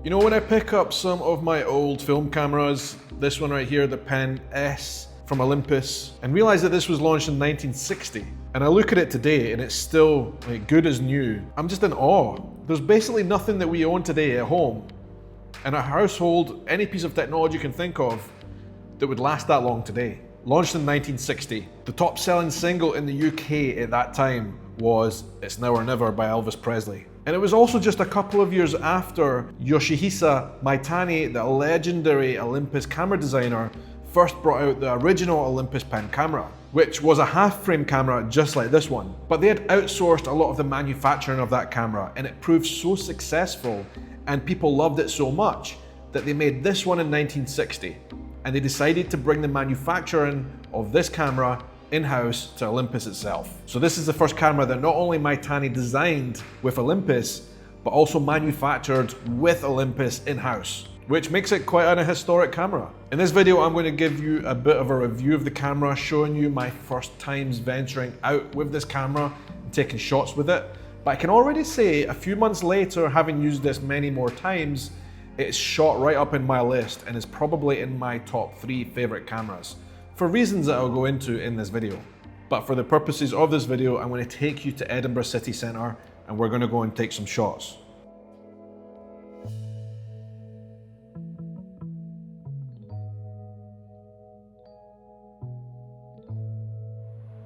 You know, when I pick up some of my old film cameras, this one right here, the Pen S from Olympus, and realize that this was launched in 1960, and I look at it today and it's still like good as new, I'm just in awe. There's basically nothing that we own today at home, in our household, any piece of technology you can think of, that would last that long today. Launched in 1960, the top selling single in the UK at that time was It's Now or Never by Elvis Presley. And it was also just a couple of years after Yoshihisa Maitani, the legendary Olympus camera designer, first brought out the original Olympus Pen camera, which was a half-frame camera just like this one. But they had outsourced a lot of the manufacturing of that camera, and it proved so successful and people loved it so much that they made this one in 1960. And they decided to bring the manufacturing of this camera in-house to Olympus itself. So this is the first camera that not only Maitani designed with Olympus, but also manufactured with Olympus in-house, which makes it quite an historic camera. In this video, I'm going to give you a bit of a review of the camera, showing you my first times venturing out with this camera and taking shots with it. But I can already say, a few months later, having used this many more times, it's shot right up in my list and is probably in my top 3 favorite cameras, for reasons that I'll go into in this video. But for the purposes of this video, I'm going to take you to Edinburgh city centre and we're going to go and take some shots.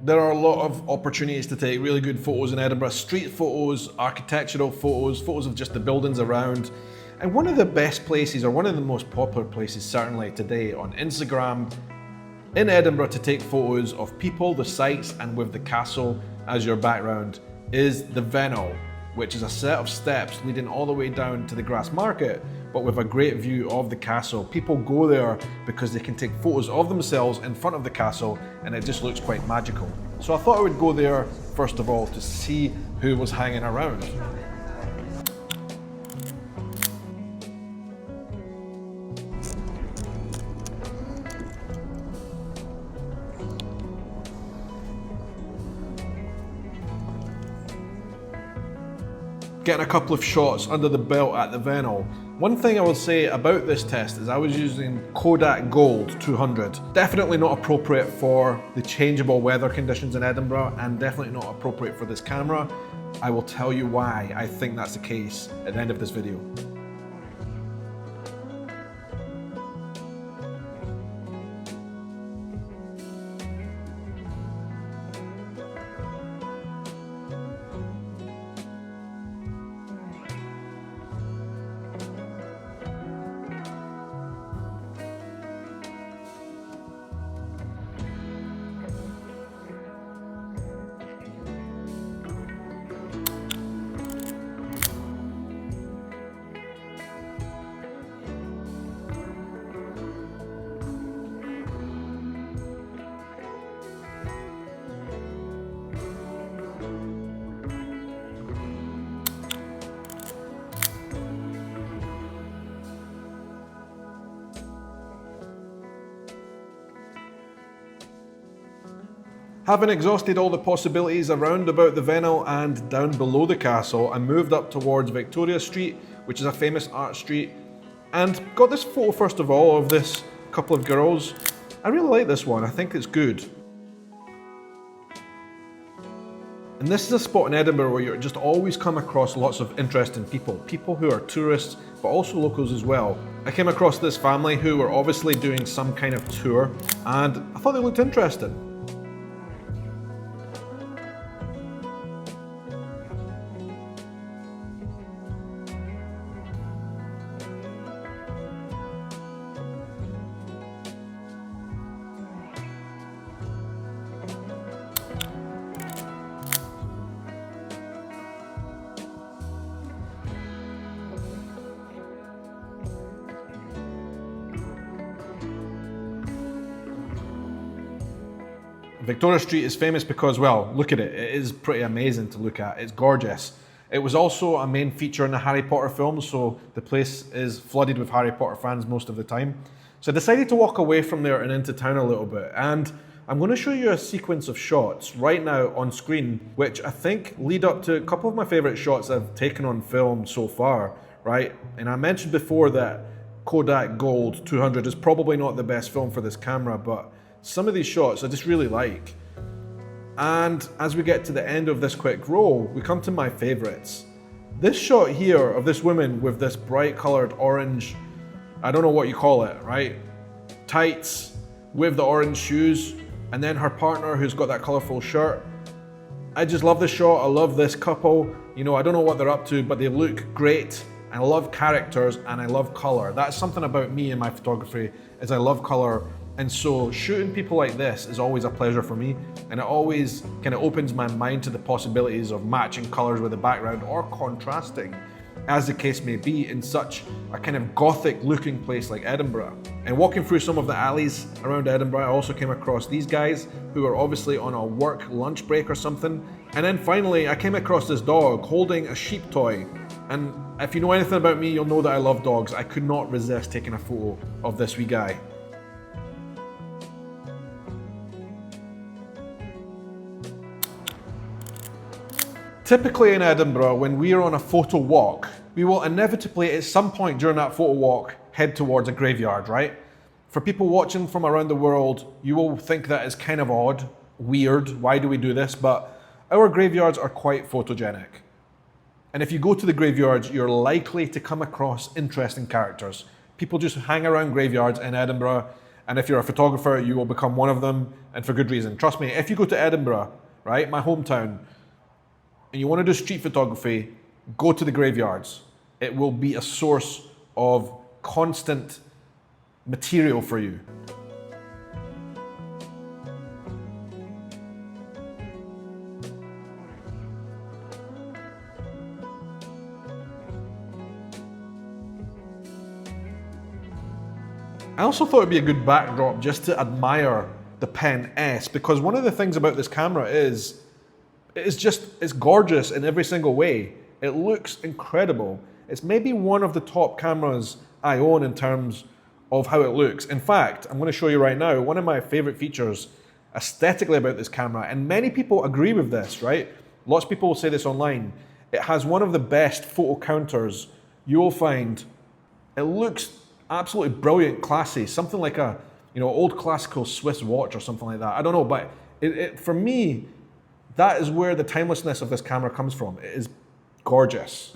There are a lot of opportunities to take really good photos in Edinburgh. Street photos, architectural photos, photos of just the buildings around. And one of the best places, or one of the most popular places certainly today on Instagram in Edinburgh to take photos of people, the sights, and with the castle as your background is the Venel, which is a set of steps leading all the way down to the Grass Market, but with a great view of the castle. People go there because they can take photos of themselves in front of the castle and it just looks quite magical. So I thought I would go there first of all to see who was hanging around. Getting a couple of shots under the belt at the Venel. One thing I will say about this test is I was using Kodak Gold 200. Definitely not appropriate for the changeable weather conditions in Edinburgh, and definitely not appropriate for this camera. I will tell you why I think that's the case at the end of this video. Having exhausted all the possibilities around about the Venel and down below the castle, I moved up towards Victoria Street, which is a famous art street, and got this photo first of all of this couple of girls. I really like this one, I think it's good. And this is a spot in Edinburgh where you just always come across lots of interesting people. People who are tourists, but also locals as well. I came across this family who were obviously doing some kind of tour, and I thought they looked interesting. Victoria Street is famous because, well, look at it. It is pretty amazing to look at. It's gorgeous. It was also a main feature in the Harry Potter films, so the place is flooded with Harry Potter fans most of the time. So I decided to walk away from there and into town a little bit, and I'm going to show you a sequence of shots right now on screen, which I think lead up to a couple of my favourite shots I've taken on film so far. right? And I mentioned before that Kodak Gold 200 is probably not the best film for this camera, but some of these shots I just really like. And as we get to the end of this quick roll, we come to my favorites. This shot here of this woman with this bright colored orange, I don't know what you call it, right? Tights with the orange shoes, and then her partner who's got that colorful shirt. I just love this shot. I love this couple. You know, I don't know what they're up to, but they look great. I love characters and I love color. That's something about me in my photography, is I love color. And so shooting people like this is always a pleasure for me. And it always kind of opens my mind to the possibilities of matching colors with the background or contrasting, as the case may be, in such a kind of gothic looking place like Edinburgh. And walking through some of the alleys around Edinburgh, I also came across these guys who are obviously on a work lunch break or something. And then finally, I came across this dog holding a sheep toy. And if you know anything about me, you'll know that I love dogs. I could not resist taking a photo of this wee guy. Typically in Edinburgh, when we are on a photo walk, we will inevitably at some point during that photo walk head towards a graveyard, right? For people watching from around the world, you will think that is kind of odd, weird, why do we do this? But our graveyards are quite photogenic. And if you go to the graveyards, you're likely to come across interesting characters. People just hang around graveyards in Edinburgh, and if you're a photographer, you will become one of them, and for good reason. Trust me, if you go to Edinburgh, right, my hometown, and you want to do street photography, go to the graveyards. It will be a source of constant material for you. I also thought it'd be a good backdrop just to admire the Pen S, because one of the things about this camera is it's gorgeous in every single way. It looks incredible. It's maybe one of the top cameras I own in terms of how it looks. In fact, I'm going to show you right now, one of my favorite features aesthetically about this camera, and many people agree with this, right? Lots of people will say this online. It has one of the best photo counters you'll find. It looks absolutely brilliant, classy, something like a, you know, old classical Swiss watch or something like that. I don't know, but for me, that is where the timelessness of this camera comes from. It is gorgeous.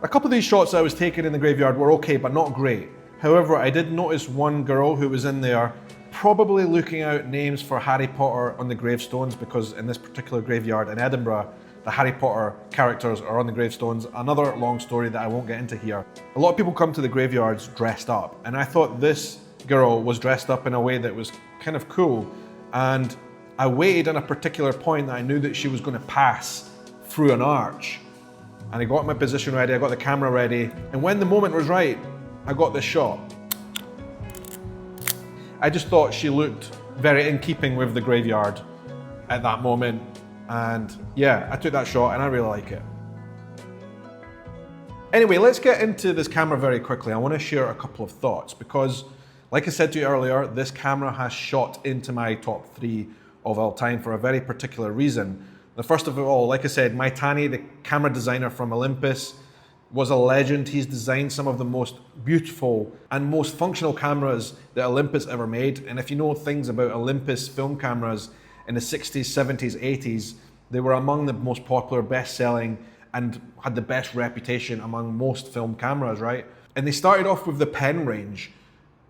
A couple of these shots I was taking in the graveyard were okay, but not great. However, I did notice one girl who was in there probably looking out names for Harry Potter on the gravestones, because in this particular graveyard in Edinburgh, the Harry Potter characters are on the gravestones. Another long story that I won't get into here. A lot of people come to the graveyards dressed up, and I thought this girl was dressed up in a way that was kind of cool. And I waited on a particular point that I knew that she was going to pass through an arch. And I got my position ready, I got the camera ready, and when the moment was right, I got this shot. I just thought she looked very in keeping with the graveyard at that moment, and yeah, I took that shot and I really like it. Anyway, let's get into this camera very quickly. I want to share a couple of thoughts, because like I said to you earlier, this camera has shot into my top 3 of all time for a very particular reason. The first of all, like I said, Maitani, the camera designer from Olympus, was a legend. He's designed some of the most beautiful and most functional cameras that Olympus ever made. And if you know things about Olympus film cameras in the 60s, 70s, 80s, they were among the most popular, best-selling, and had the best reputation among most film cameras, right? And they started off with the Pen range,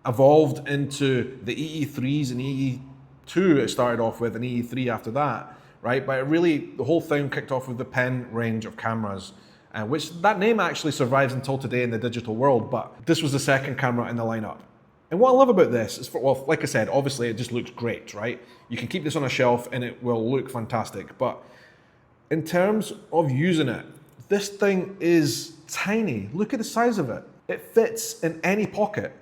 evolved into the EE3s and EE2 it started off with, and EE3 after that. Right, but the whole thing kicked off with the Pen range of cameras, which that name actually survives until today in the digital world, but this was the second camera in the lineup. And what I love about this is, well, like I said, obviously it just looks great, right? You can keep this on a shelf and it will look fantastic, but In terms of using it, this thing is tiny. Look at the size of it. It fits in any pocket.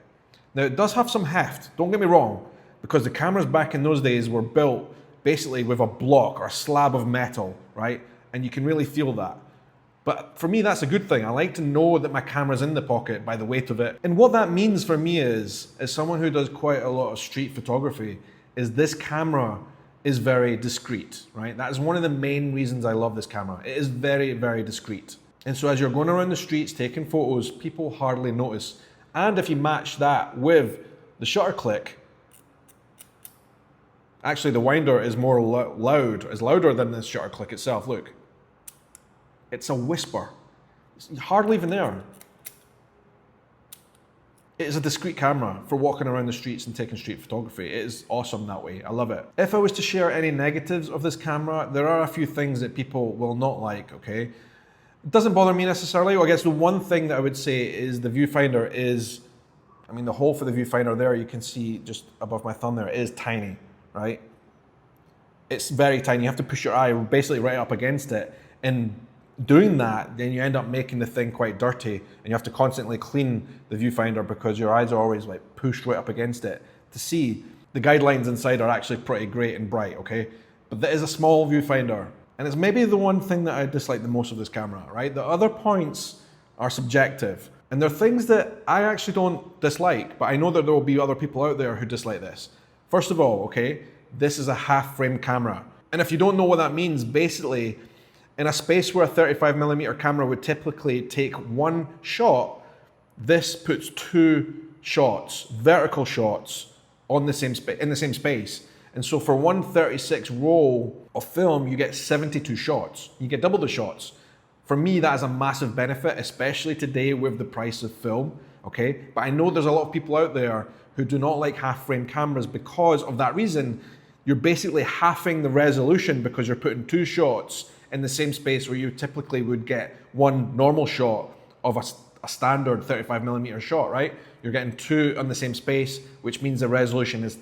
Now it does have some heft, don't get me wrong, because the cameras back in those days were built basically with a block or a slab of metal, right? And you can really feel that. But for me, that's a good thing. I like to know that my camera's in the pocket by the weight of it. And what that means for me is, as someone who does quite a lot of street photography, is this camera is very discreet, right? That is one of the main reasons I love this camera. It is very, very discreet. And so as you're going around the streets taking photos, people hardly notice. And if you match that with the shutter click, actually the winder is more is louder than the shutter click itself, look. It's a whisper. It's hardly even there. It is a discreet camera for walking around the streets and taking street photography. It is awesome that way. I love it. If I was to share any negatives of this camera, there are a few things that people will not like, okay? It doesn't bother me necessarily. I guess the one thing that I would say is the viewfinder is, I mean, the hole for the viewfinder there, you can see just above my thumb there, it is tiny, right? It's very tiny. You have to push your eye basically right up against it. And doing that, then you end up making the thing quite dirty, and you have to constantly clean the viewfinder because your eyes are always like pushed right up against it to see. The guidelines inside are actually pretty great and bright, okay? But that is a small viewfinder, and it's maybe the one thing that I dislike the most of this camera, right? The other points are subjective, and they're things that I actually don't dislike, but I know that there will be other people out there who dislike this. First of all, okay, this is a half-frame camera, and if you don't know what that means, basically, in a space where a 35mm camera would typically take one shot, this puts two shots, vertical shots, on the same in the same space. And so for 136 roll of film, you get 72 shots. You get double the shots. For me, that is a massive benefit, especially today with the price of film, okay? But I know there's a lot of people out there who do not like half-frame cameras because of that reason. You're basically halving the resolution because you're putting two shots in the same space where you typically would get one normal shot of a standard 35mm shot, right? You're getting two on the same space, which means the resolution is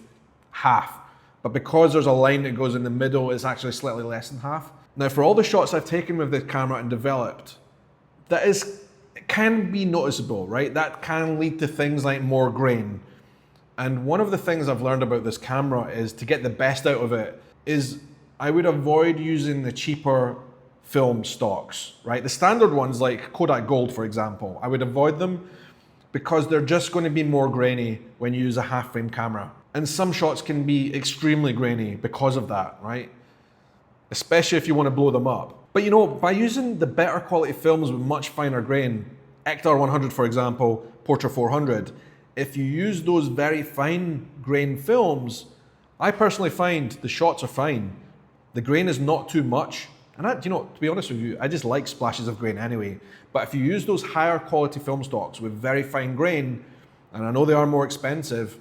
half. But because there's a line that goes in the middle, it's actually slightly less than half. Now, for all the shots I've taken with this camera and developed, it can be noticeable, right? That can lead to things like more grain. And one of the things I've learned about this camera is to get the best out of it is I would avoid using the cheaper film stocks, right? The standard ones like Kodak Gold, for example, I would avoid them because they're just going to be more grainy when you use a half-frame camera. And some shots can be extremely grainy because of that, right? Especially if you want to blow them up. But you know, by using the better quality films with much finer grain, Ektar 100 for example, Portra 400, if you use those very fine grain films, I personally find the shots are fine. The grain is not too much. And to be honest with you, I just like splashes of grain anyway. But if you use those higher quality film stocks with very fine grain, and I know they are more expensive,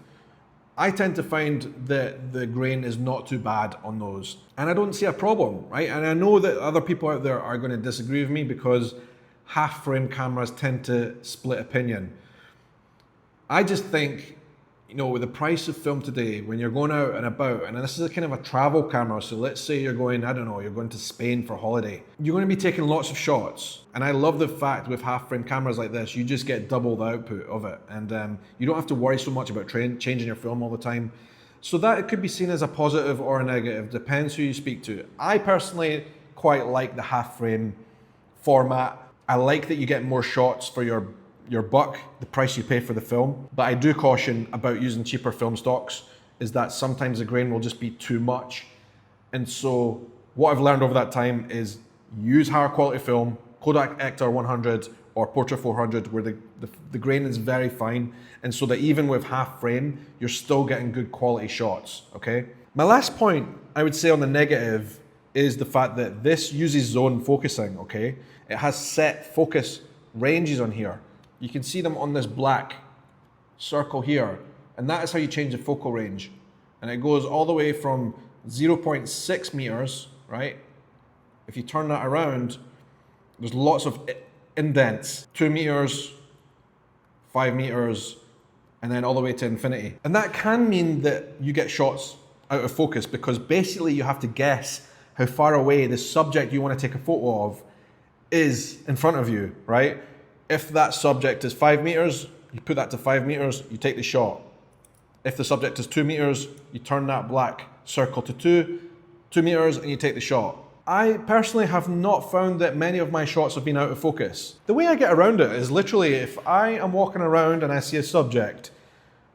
I tend to find that the grain is not too bad on those. And I don't see a problem, right? And I know that other people out there are going to disagree with me because half-frame cameras tend to split opinion. I just think, with the price of film today, when you're going out and about, and this is a kind of a travel camera, so let's say you're going, you're going to Spain for holiday. You're going to be taking lots of shots. And I love the fact with half-frame cameras like this, you just get double the output of it. And you don't have to worry so much about changing your film all the time. So that it could be seen as a positive or a negative, depends who you speak to. I personally quite like the half-frame format. I like that you get more shots for your buck, the price you pay for the film. But I do caution about using cheaper film stocks is that sometimes the grain will just be too much. And so what I've learned over that time is use higher quality film, Kodak Ektar 100 or Portra 400 where the grain is very fine. And so that even with half frame, you're still getting good quality shots, okay? My last point I would say on the negative is the fact that this uses zone focusing, okay? It has set focus ranges on here. You can see them on this black circle here, and that is how you change the focal range. And it goes all the way from 0.6 meters, right? If you turn that around, there's lots of indents, 2 meters, 5 meters, and then all the way to infinity. And that can mean that you get shots out of focus because basically you have to guess how far away the subject you want to take a photo of is in front of you, right? If that subject is 5 meters, you put that to 5 meters, you take the shot. If the subject is 2 meters, you turn that black circle to 2 meters, and you take the shot. I personally have not found that many of my shots have been out of focus. The way I get around it is literally if I am walking around and I see a subject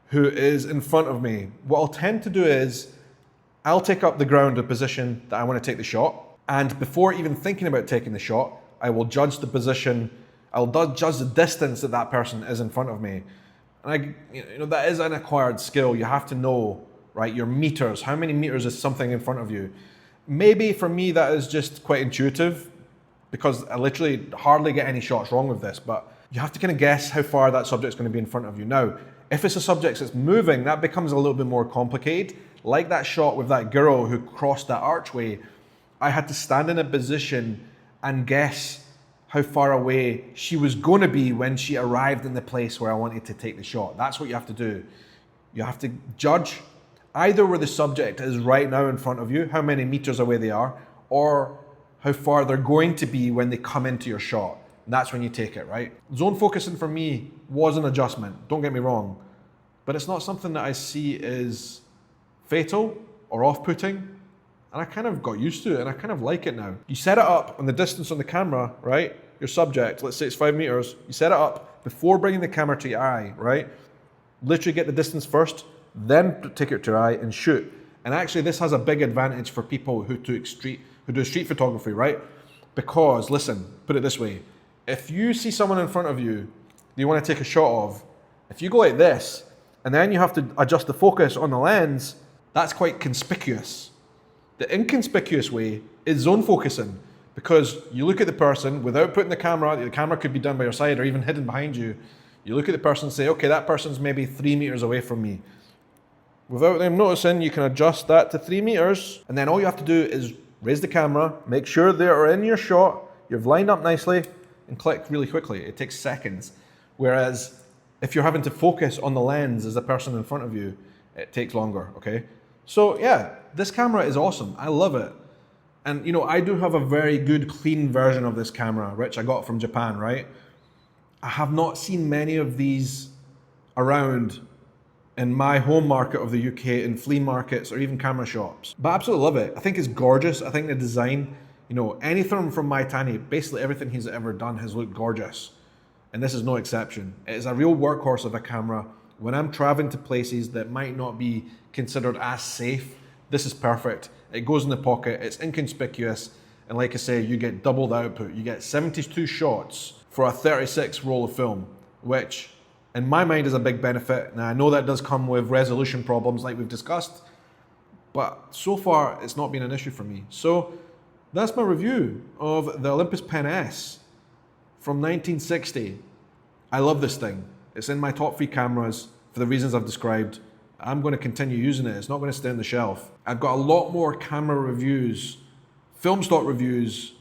who is in front of me, what I'll tend to do is I'll take up the grounded position that I want to take the shot, and before even thinking about taking the shot, I will judge the position, I'll judge the distance that that person is in front of me. And that is an acquired skill. You have to know, right, your meters. How many meters is something in front of you? Maybe for me that is just quite intuitive because I literally hardly get any shots wrong with this, but you have to kind of guess how far that subject's going to be in front of you. Now, if it's a subject that's moving, that becomes a little bit more complicated. Like that shot with that girl who crossed that archway, I had to stand in a position and guess how far away she was going to be when she arrived in the place where I wanted to take the shot. That's what you have to do. You have to judge either where the subject is right now in front of you, how many meters away they are, or how far they're going to be when they come into your shot. And that's when you take it, right? Zone focusing for me was an adjustment, don't get me wrong, but it's not something that I see as fatal or off-putting, and I kind of got used to it and I kind of like it now. You set it up on the distance on the camera, right? Your subject, let's say it's 5 meters, you set it up before bringing the camera to your eye, right? Literally get the distance first, then take it to your eye and shoot. And actually this has a big advantage for people who do street photography, right? Because, listen, put it this way, if you see someone in front of you you want to take a shot of, if you go like this, and then you have to adjust the focus on the lens, that's quite conspicuous. The inconspicuous way is zone focusing, because you look at the person without putting the camera could be done by your side or even hidden behind you. You look at the person and say, okay, that person's maybe 3 meters away from me. Without them noticing, you can adjust that to 3 meters, and then all you have to do is raise the camera, make sure they are in your shot, you've lined up nicely, and click really quickly. It takes seconds. Whereas if you're having to focus on the lens as the person in front of you, it takes longer, okay? So yeah, this camera is awesome. I love it. And I do have a very good clean version of this camera, which I got from Japan, right? I have not seen many of these around in my home market of the UK, in flea markets or even camera shops. But I absolutely love it. I think it's gorgeous. I think the design, anything from Maitani, basically everything he's ever done has looked gorgeous. And this is no exception. It is a real workhorse of a camera. When I'm traveling to places that might not be considered as safe, this is perfect. It goes in the pocket, it's inconspicuous, and like I say, you get double the output. You get 72 shots for a 36 roll of film, which in my mind is a big benefit. Now I know that does come with resolution problems like we've discussed, but so far it's not been an issue for me. So that's my review of the Olympus Pen S from 1960. I love this thing. It's in my top 3 cameras for the reasons I've described. I'm going to continue using it. It's not going to stay on the shelf. I've got a lot more camera reviews, film stock reviews,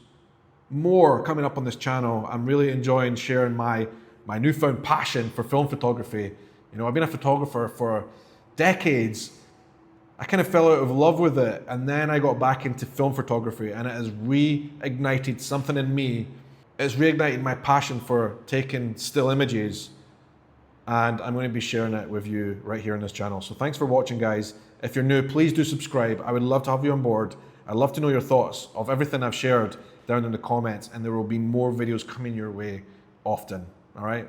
more coming up on this channel. I'm really enjoying sharing my newfound passion for film photography. I've been a photographer for decades. I kind of fell out of love with it, and then I got back into film photography, and it has reignited something in me. It's reignited my passion for taking still images, and I'm going to be sharing it with you right here on this channel. So thanks for watching, guys. If you're new, please do subscribe. I would love to have you on board. I'd love to know your thoughts of everything I've shared down in the comments, and there will be more videos coming your way often. All right?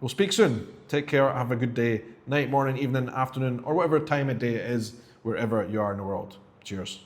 We'll speak soon. Take care. Have a good day. Night, morning, evening, afternoon, or whatever time of day it is, wherever you are in the world. Cheers.